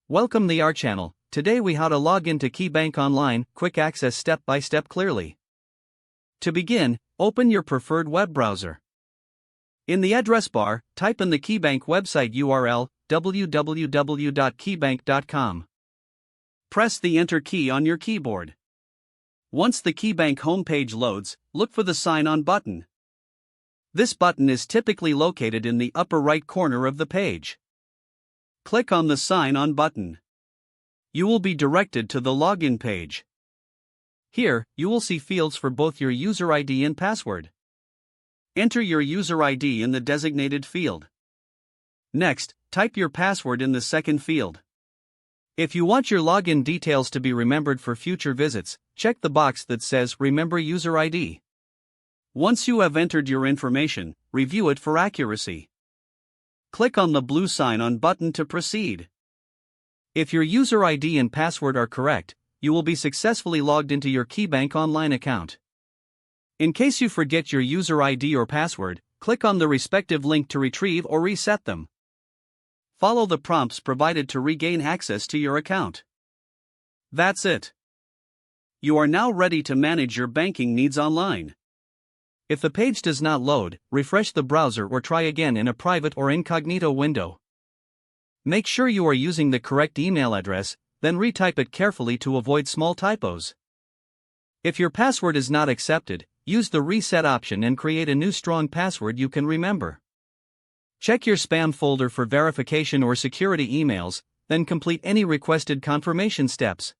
Welcome to our channel. Today we how to log into KeyBank online, quick access step by step clearly. To begin, open your preferred web browser. In the address bar, type in the KeyBank website URL, www.keybank.com. Press the Enter key on your keyboard. Once the KeyBank homepage loads, look for the Sign On button. This button is typically located in the upper right corner of the page. Click on the Sign On button. You will be directed to the login page. Here, you will see fields for both your user ID and password. Enter your user ID in the designated field. Next, type your password in the second field. If you want your login details to be remembered for future visits, check the box that says Remember User ID. Once you have entered your information, review it for accuracy. Click on the blue Sign On button to proceed. If your user ID and password are correct, you will be successfully logged into your KeyBank online account. In case you forget your user ID or password, click on the respective link to retrieve or reset them. Follow the prompts provided to regain access to your account. That's it. You are now ready to manage your banking needs online. If the page does not load, refresh the browser or try again in a private or incognito window. Make sure you are using the correct email address, then retype it carefully to avoid small typos. If your password is not accepted, use the reset option and create a new strong password you can remember. Check your spam folder for verification or security emails, then complete any requested confirmation steps.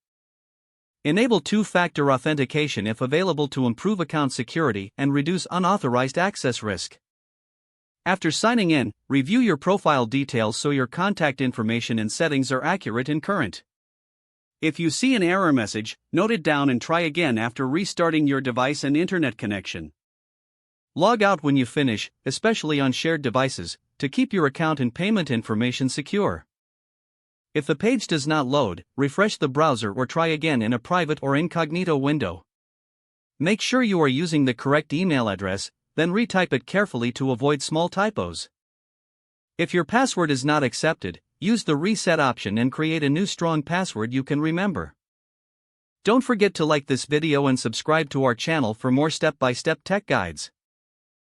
Enable two-factor authentication if available to improve account security and reduce unauthorized access risk. After signing in, review your profile details so your contact information and settings are accurate and current. If you see an error message, note it down and try again after restarting your device and internet connection. Log out when you finish, especially on shared devices, to keep your account and payment information secure. If the page does not load, refresh the browser or try again in a private or incognito window. Make sure you are using the correct email address, then retype it carefully to avoid small typos. If your password is not accepted, use the reset option and create a new strong password you can remember. Don't forget to like this video and subscribe to our channel for more step-by-step tech guides.